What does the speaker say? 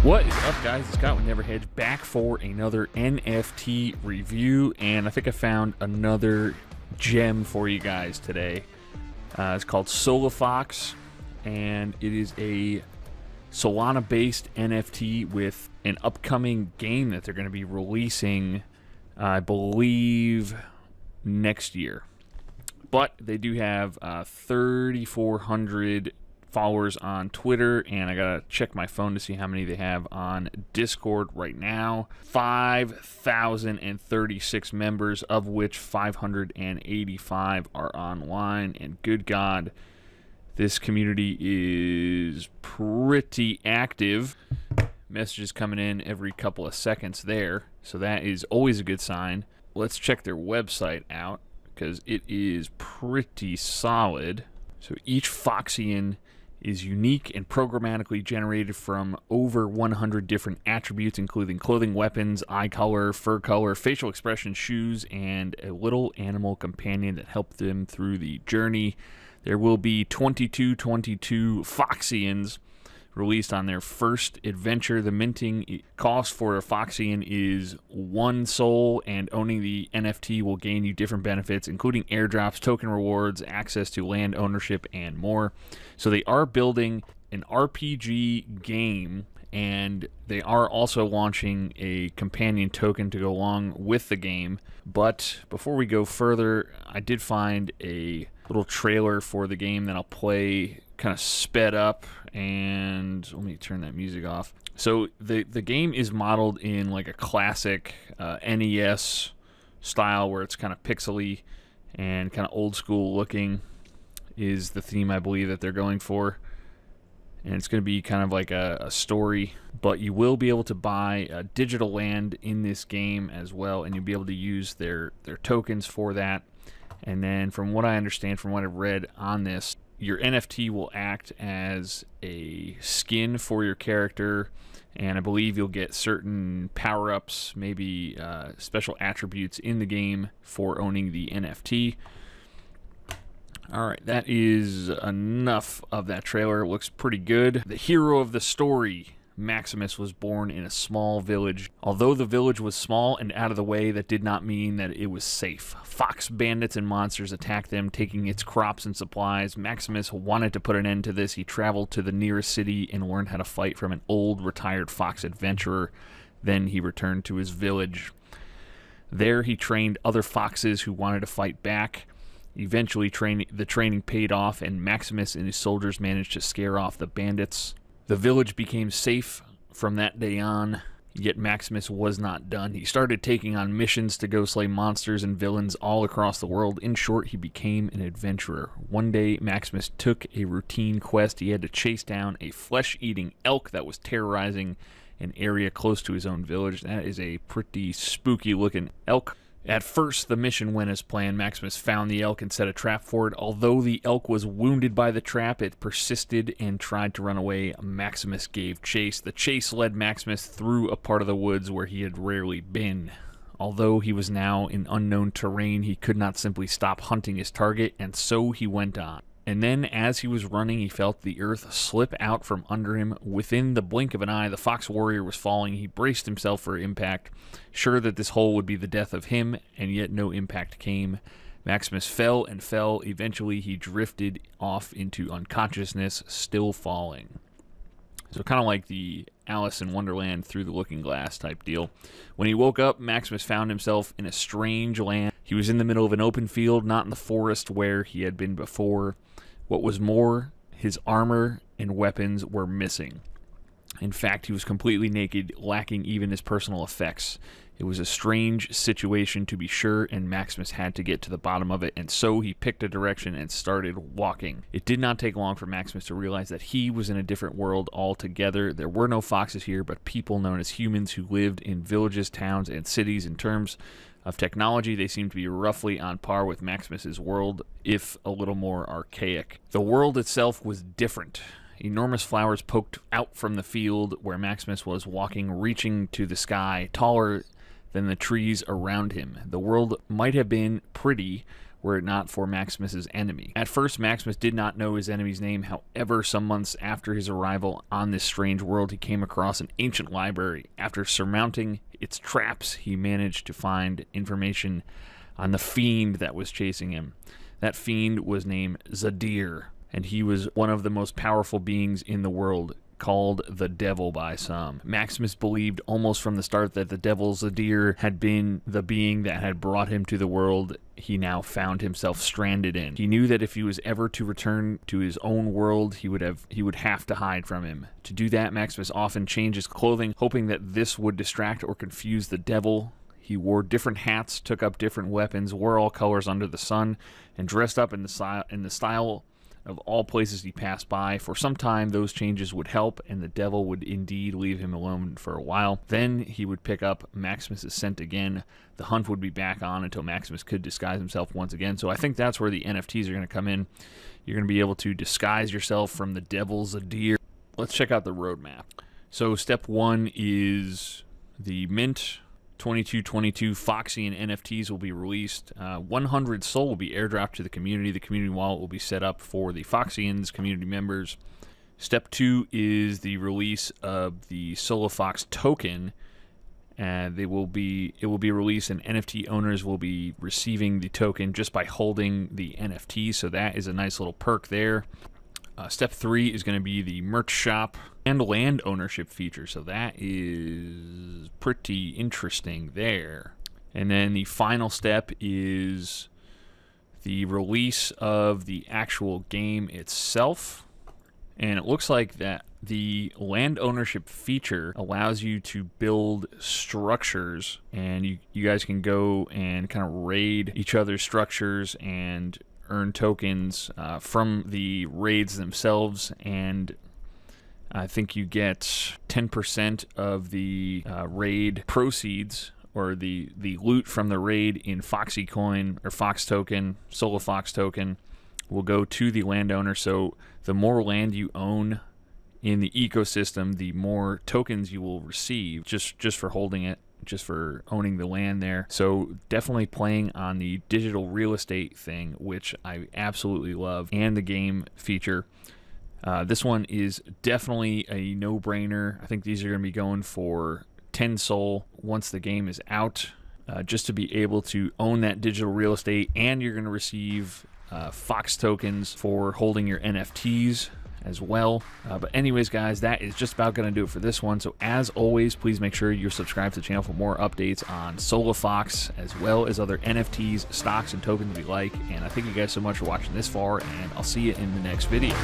What is up, guys? It's Scott with Neverheads back for another NFT review, and I think I found another gem for you guys today. It's called Soulofox, and it is a Solana-based NFT with an upcoming game that they're going to be releasing, I believe, next year. But they do have 3,400 followers on Twitter, and I gotta check my phone to see how many they have on Discord right now. 5,036 members, of which 585 are online, and good God, this community is pretty active. Messages coming in every couple of seconds there, so that is always a good sign. Let's check their website out, because it is pretty solid. So each foxian is unique and programmatically generated from over 100 different attributes, including clothing, weapons, eye color, fur color, facial expression, shoes, and a little animal companion that helped them through the journey. There will be 22 foxians released on their first adventure. The minting cost for a foxian is 1 soul, and owning the NFT will gain you different benefits, including airdrops, token rewards, access to land ownership, and more. So they are building an RPG game, and they are also launching a companion token to go along with the game. But before we go further, I did find a little trailer for the game that I'll play kind of sped up, and let me turn that music off. So the game is modeled in like a classic NES style, where it's kind of pixely and kind of old school looking is the theme I believe that they're going for. And it's going to be kind of like a story, but you will be able to buy digital land in this game as well, and you'll be able to use their tokens for that. And then from what I understand, from what I've read on this, your NFT will act as a skin for your character, and I believe you'll get certain power-ups, maybe special attributes in the game for owning the NFT. Alright, that is enough of that trailer. It looks pretty good. The hero of the story, Maximus, was born in a small village. Although the village was small and out of the way, that did not mean that it was safe. Fox bandits and monsters attacked them, taking its crops and supplies. Maximus wanted to put an end to this. He traveled to the nearest city and learned how to fight from an old retired fox adventurer. Then he returned to his village. There he trained other foxes who wanted to fight back. Eventually, the training paid off, and Maximus and his soldiers managed to scare off the bandits. The village became safe from that day on, yet Maximus was not done. He started taking on missions to go slay monsters and villains all across the world. In short, he became an adventurer. One day, Maximus took a routine quest. He had to chase down a flesh-eating elk that was terrorizing an area close to his own village. That is a pretty spooky-looking elk. At first, the mission went as planned. Maximus found the elk and set a trap for it. Although the elk was wounded by the trap, it persisted and tried to run away. Maximus gave chase. The chase led Maximus through a part of the woods where he had rarely been. Although he was now in unknown terrain, he could not simply stop hunting his target, and so he went on. And then, as he was running, he felt the earth slip out from under him. Within the blink of an eye, the fox warrior was falling. He braced himself for impact, sure that this hole would be the death of him, and yet no impact came. Maximus fell and fell. Eventually, he drifted off into unconsciousness, still falling. So kind of like the Alice in Wonderland through the looking glass type deal. When he woke up, Maximus found himself in a strange land. He was in the middle of an open field, not in the forest where he had been before. What was more, his armor and weapons were missing. In fact, he was completely naked, lacking even his personal effects. It was a strange situation, to be sure, and Maximus had to get to the bottom of it, and so he picked a direction and started walking. It did not take long for Maximus to realize that he was in a different world altogether. There were no foxes here, but people known as humans who lived in villages, towns, and cities. In terms of technology, they seemed to be roughly on par with Maximus's world, if a little more archaic. The world itself was different. Enormous flowers poked out from the field where Maximus was walking, reaching to the sky, taller than the trees around him. The world might have been pretty were it not for Maximus's enemy. At first, Maximus did not know his enemy's name. However, some months after his arrival on this strange world, he came across an ancient library. After surmounting its traps, he managed to find information on the fiend that was chasing him. That fiend was named Zadir, and he was one of the most powerful beings in the world, called the Devil by some. Maximus believed almost from the start that the Devil Zadir had been the being that had brought him to the world he now found himself stranded in. He knew that if he was ever to return to his own world, he would have to hide from him. To do that, Maximus often changed his clothing, hoping that this would distract or confuse the devil. He wore different hats, took up different weapons, wore all colors under the sun, and dressed up in the style of all places he passed by. For some time, those changes would help, and the devil would indeed leave him alone for a while. Then he would pick up Maximus' scent again. The hunt would be back on until Maximus could disguise himself once again. So I think that's where the NFTs are going to come in. You're going to be able to disguise yourself from the Devil Zadir. Let's check out the roadmap. So step 1 is the mint. 2222 Foxian NFTs will be released. 100 Soul will be airdropped to the community. The community wallet will be set up for the Foxians community members. Step 2 is the release of the Soulofox token. It will be released, and NFT owners will be receiving the token just by holding the NFT. So that is a nice little perk there. Step 3 is going to be the merch shop and land ownership feature, so that is pretty interesting there. And then the final step is the release of the actual game itself. And it looks like that the land ownership feature allows you to build structures, and you guys can go and kind of raid each other's structures and earn tokens from the raids themselves. And I think you get 10% of the raid proceeds, or the loot from the raid, in Foxy coin or Fox token, Soulofox token, will go to the landowner. So the more land you own in the ecosystem, the more tokens you will receive just for holding it, just for owning the land there. So definitely playing on the digital real estate thing, which I absolutely love, and the game feature. This one is definitely a no-brainer. I think these are going to be going for 10 Soul once the game is out, just to be able to own that digital real estate, and you're going to receive Fox tokens for holding your NFTs as well. But anyways, guys, that is just about going to do it for this one. So as always, please make sure you're subscribed to the channel for more updates on Soulofox, as well as other NFTs, stocks, and tokens we like. And I thank you guys so much for watching this far, and I'll see you in the next video.